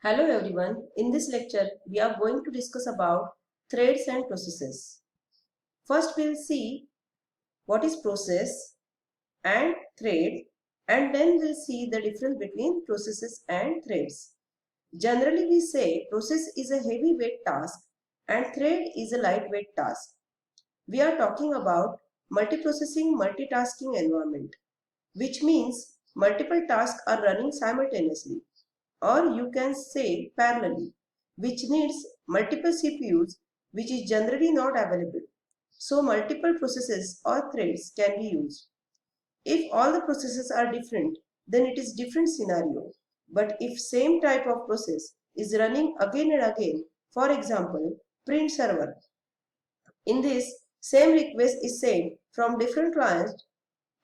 Hello everyone. In this lecture, we are going to discuss about threads and processes. First, we'll see what is process and thread, and then we'll see the difference between processes and threads. Generally, we say process is a heavyweight task and thread is a lightweight task. We are talking about multiprocessing multitasking environment, which means multiple tasks are running simultaneously, or you can say parallelly, which needs multiple CPUs, which is generally not available. So multiple processes or threads can be used. If all the processes are different, then it is different scenario. But if same type of process is running again and again, for example, print server, in this same request is sent from different clients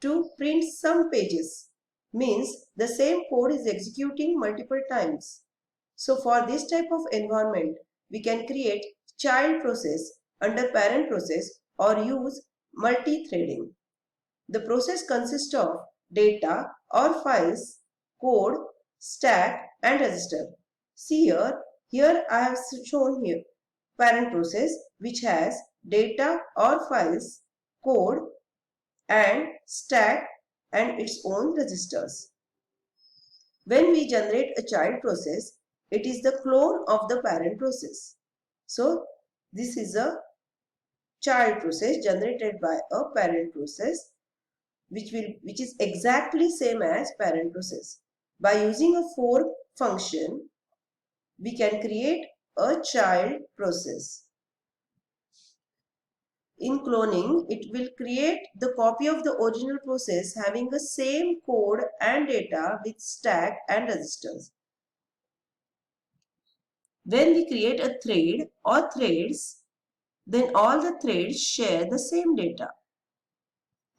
to print some pages, means the same code is executing multiple times. So for this type of environment, we can create child process under parent process or use multi-threading. The process consists of data or files, code, stack and register. See here I have shown here parent process which has data or files, code and stack and its own registers. When we generate a child process, it is the clone of the parent process. So this is a child process generated by a parent process which is exactly same as parent process. By using a fork function, we can create a child process. In cloning, it will create the copy of the original process having the same code and data with stack and registers. When we create a thread or threads, then all the threads share the same data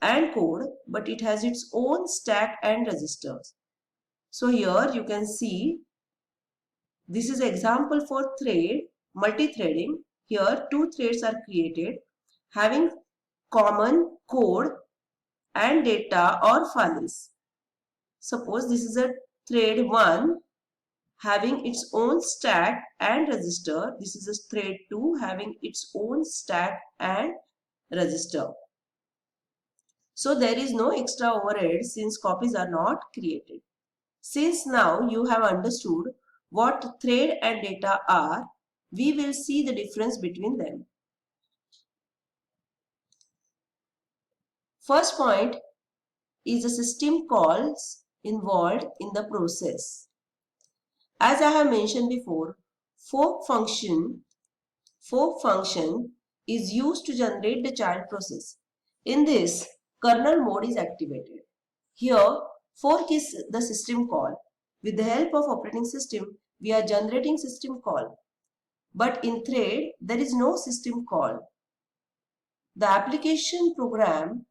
and code, but it has its own stack and registers. So here you can see this is example for thread, multi-threading. Here two threads are created having common code and data or files. Suppose this is a thread 1 having its own stack and register. This is a thread 2 having its own stack and register. So there is no extra overhead since copies are not created. Since now you have understood what thread and data are, we will see the difference between them. First point is the system calls involved in the process. As I have mentioned before, fork function is used to generate the child process. In this, kernel mode is activated. Here, fork is the system call. With the help of operating system, we are generating system call. But in thread, there is no system call. The application program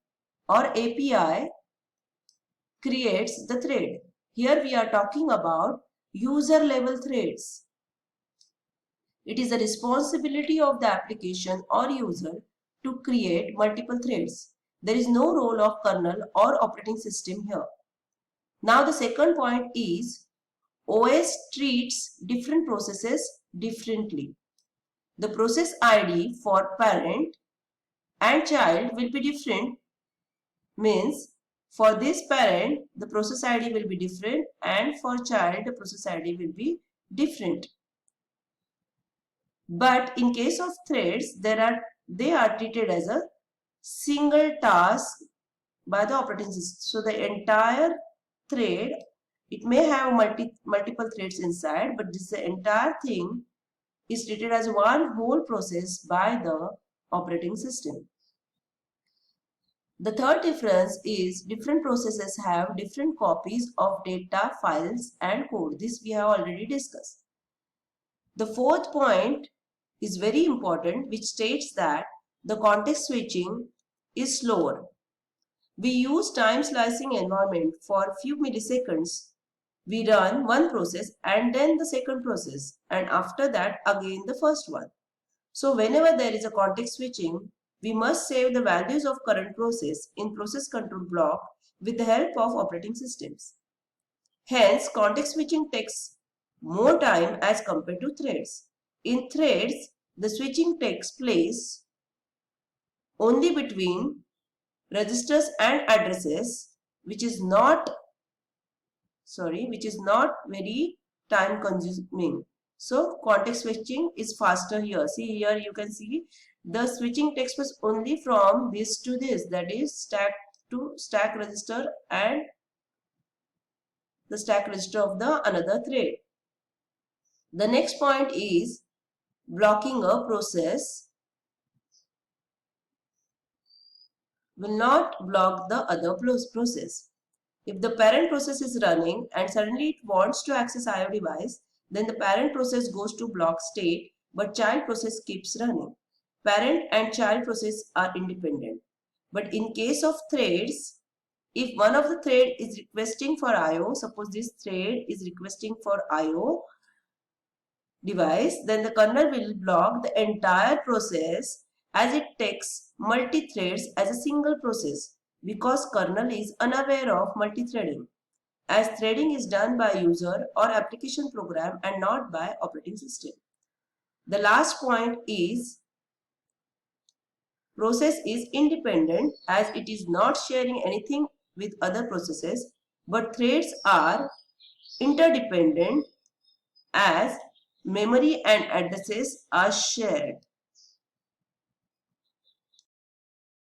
or API creates the thread. Here we are talking about user level threads. It is the responsibility of the application or user to create multiple threads. There is no role of kernel or operating system here. Now the second point is OS treats different processes differently. The process ID for parent and child will be different, means for this parent the process ID will be different and for child the process ID will be different. But in case of threads, they are treated as a single task by the operating system. So the entire thread, it may have multiple threads inside, but this entire thing is treated as one whole process by the operating system. The third difference is different processes have different copies of data, files and code. This we have already discussed. The fourth point is very important, which states that the context switching is slower. We use time slicing environment for a few milliseconds. We run one process and then the second process, and after that again the first one. So whenever there is a context switching, we must save the values of current process in process control block with the help of operating systems. Hence, context switching takes more time as compared to threads. In threads, the switching takes place only between registers and addresses, which is not very time consuming. So context switching is faster here. See here, you can see the switching takes place only from this to this, that is stack to stack register and the stack register of the another thread. The next point is blocking a process will not block the other process. If the parent process is running and suddenly it wants to access IO device, then the parent process goes to block state, but child process keeps running. Parent and child process are independent. But in case of threads, if one of the thread is requesting for IO, suppose this thread is requesting for IO device, then the kernel will block the entire process as it takes multi-threads as a single process, because kernel is unaware of multi-threading, as threading is done by user or application program and not by operating system. The last point is process is independent as it is not sharing anything with other processes, but threads are interdependent as memory and addresses are shared.